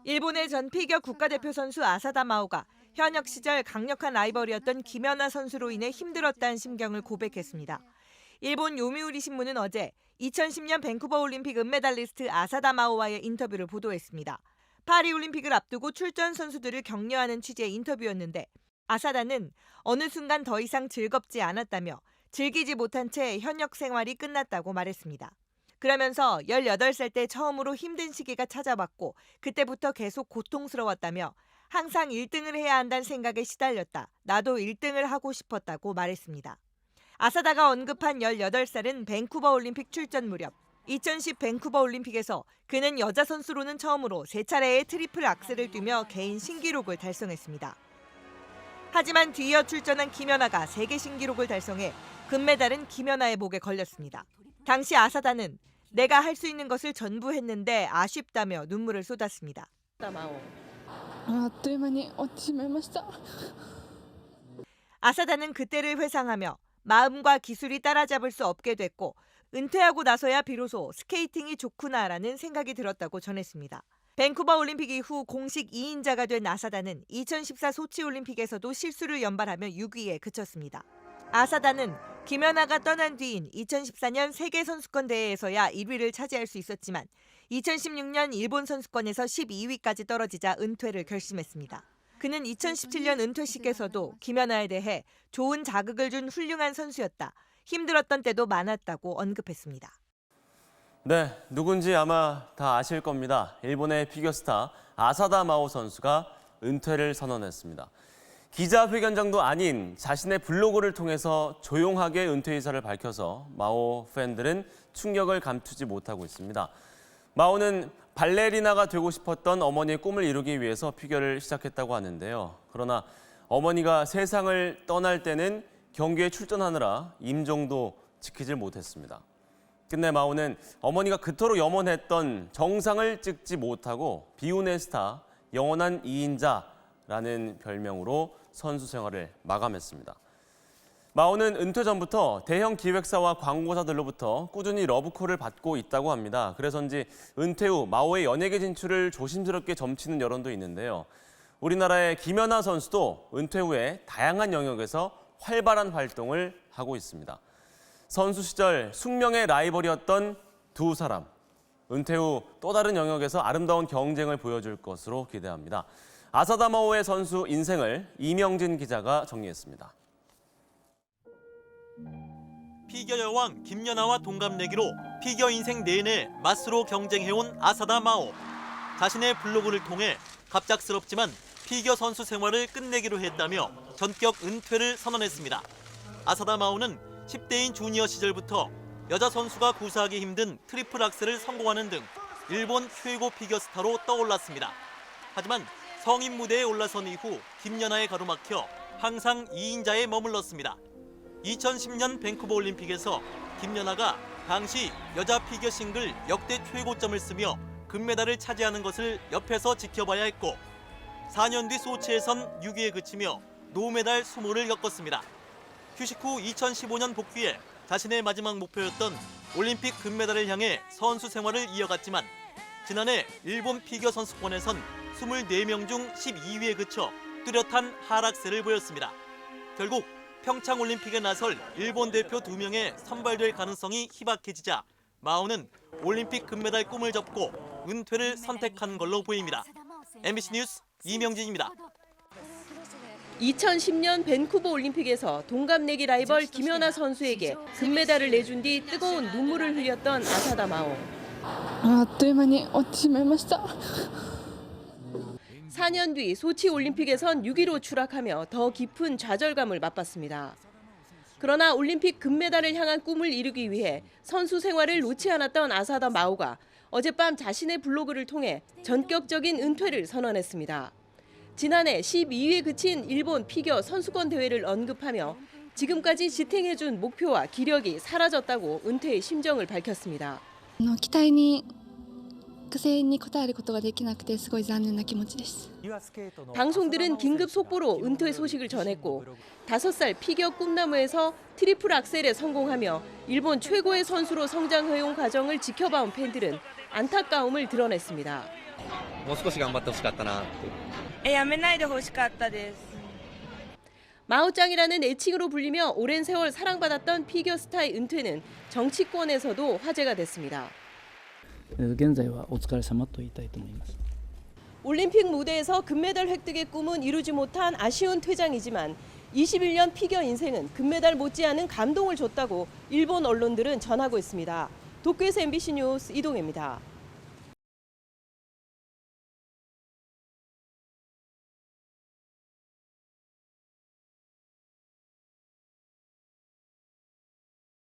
일본의 전 피겨 국가대표 선수 아사다 마오가 현역 시절 강력한 라이벌이었던 김연아 선수로 인해 힘들었다는 심경을 고백했습니다. 일본 요미우리 신문은 어제 2010년 밴쿠버 올림픽 은메달리스트 아사다 마오와의 인터뷰를 보도했습니다. 파리 올림픽을 앞두고 출전 선수들을 격려하는 취지의 인터뷰였는데 아사다는 어느 순간 더 이상 즐겁지 않았다며 즐기지 못한 채 현역 생활이 끝났다고 말했습니다. 그러면서 18살 때 처음으로 힘든 시기가 찾아왔고 그때부터 계속 고통스러웠다며 항상 1등을 해야 한다는 생각에 시달렸다. 나도 1등을 하고 싶었다고 말했습니다. 아사다가 언급한 18살은 밴쿠버 올림픽 출전 무렵 2010 밴쿠버 올림픽에서 그는 여자 선수로는 처음으로 3차례의 트리플 악셀을 뛰며 개인 신기록을 달성했습니다. 하지만 뒤이어 출전한 김연아가 세계 신기록을 달성해 금메달은 김연아의 목에 걸렸습니다. 당시 아사다는 내가 할 수 있는 것을 전부 했는데 아쉽다며 눈물을 쏟았습니다. 아사다는 그때를 회상하며 마음과 기술이 따라잡을 수 없게 됐고 은퇴하고 나서야 비로소 스케이팅이 좋구나라는 생각이 들었다고 전했습니다. 밴쿠버 올림픽 이후 공식 2인자가 된 아사다는 2014 소치 올림픽에서도 실수를 연발하며 6위에 그쳤습니다. 아사다는 김연아가 떠난 뒤인 2014년 세계선수권 대회에서야 1위를 차지할 수 있었지만 2016년 일본 선수권에서 12위까지 떨어지자 은퇴를 결심했습니다. 그는 2017년 은퇴식에서도 김연아에 대해 좋은 자극을 준 훌륭한 선수였다. 힘들었던 때도 많았다고 언급했습니다. 네, 누군지 아마 다 아실 겁니다. 일본의 피겨스타 아사다 마오 선수가 은퇴를 선언했습니다. 기자회견장도 아닌 자신의 블로그를 통해서 조용하게 은퇴 의사를 밝혀서 마오 팬들은 충격을 감추지 못하고 있습니다. 마오는 발레리나가 되고 싶었던 어머니의 꿈을 이루기 위해서 피겨를 시작했다고 하는데요. 그러나 어머니가 세상을 떠날 때는 경기에 출전하느라 임종도 지키질 못했습니다. 끝내 마오는 어머니가 그토록 염원했던 정상을 찍지 못하고 비운의 스타, 영원한 2인자라는 별명으로 선수 생활을 마감했습니다. 마오는 은퇴 전부터 대형 기획사와 광고사들로부터 꾸준히 러브콜을 받고 있다고 합니다. 그래서인지 은퇴 후 마오의 연예계 진출을 조심스럽게 점치는 여론도 있는데요. 우리나라의 김연아 선수도 은퇴 후에 다양한 영역에서 활발한 활동을 하고 있습니다. 선수 시절 숙명의 라이벌이었던 두 사람, 은퇴 후 또 다른 영역에서 아름다운 경쟁을 보여줄 것으로 기대합니다. 아사다 마오의 선수 인생을 이명진 기자가 정리했습니다. 피겨 여왕 김연아와 동갑내기로 피겨 인생 내내 맞서로 경쟁해온 아사다 마오. 자신의 블로그를 통해 갑작스럽지만 피겨 선수 생활을 끝내기로 했다며 전격 은퇴를 선언했습니다. 아사다 마오는 10대인 주니어 시절부터 여자 선수가 구사하기 힘든 트리플 악셀을 성공하는 등 일본 최고 피겨 스타로 떠올랐습니다. 하지만 성인 무대에 올라선 이후 김연아에 가로막혀 항상 2인자에 머물렀습니다. 2010년 밴쿠버 올림픽에서 김연아가 당시 여자 피겨 싱글 역대 최고점을 쓰며 금메달을 차지하는 것을 옆에서 지켜봐야 했고 4년 뒤 소치에선 6위에 그치며 노메달 수모를 겪었습니다. 휴식 후 2015년 복귀해 자신의 마지막 목표였던 올림픽 금메달을 향해 선수 생활을 이어갔지만 지난해 일본 피겨 선수권에선 24명 중 12위에 그쳐 뚜렷한 하락세를 보였습니다. 결국 평창 올림픽에 나설 일본 대표 2명의 선발될 가능성이 희박해지자 마오는 올림픽 금메달 꿈을 접고 은퇴를 선택한 걸로 보입니다. MBC 뉴스 이명진입니다. 2010년 밴쿠버 올림픽에서 동갑내기 라이벌 김연아 선수에게 금메달을 내준 뒤 뜨거운 눈물을 흘렸던 아사다 마오. 4년 뒤 소치 올림픽에선 6위로 추락하며 더 깊은 좌절감을 맛봤습니다. 그러나 올림픽 금메달을 향한 꿈을 이루기 위해 선수 생활을 놓지 않았던 아사다 마오가 어젯밤 자신의 블로그를 통해 전격적인 은퇴를 선언했습니다. 지난해 12위에 그친 일본 피겨 선수권 대회를 언급하며 지금까지 지탱해준 목표와 기력이 사라졌다고 은퇴의 심정을 밝혔습니다. 期待に声援に応えることができなくてすごい残念な気持ちです. 방송들은 긴급 속보로 은퇴 소식을 전했고 5살 피겨 꿈나무에서 트리플 악셀에 성공하며 일본 최고의 선수로 성장해온 과정을 지켜봐온 팬들은 안타까움을 드러냈습니다. もう少し頑張ってほしかったなって。やめないでほしかったです。 마오짱이라는 애칭으로 불리며 오랜 세월 사랑받았던 피겨스타의 은퇴는 정치권에서도 화제가 됐습니다. 現在はお疲れ様と言いたいと思います。 올림픽 무대에서 금메달 획득의 꿈은 이루지 못한 아쉬운 퇴장이지만 21년 피겨 인생은 금메달 못지않은 감동을 줬다고 일본 언론들은 전하고 있습니다. 도쿄에서 MBC 뉴스 이동혜입니다.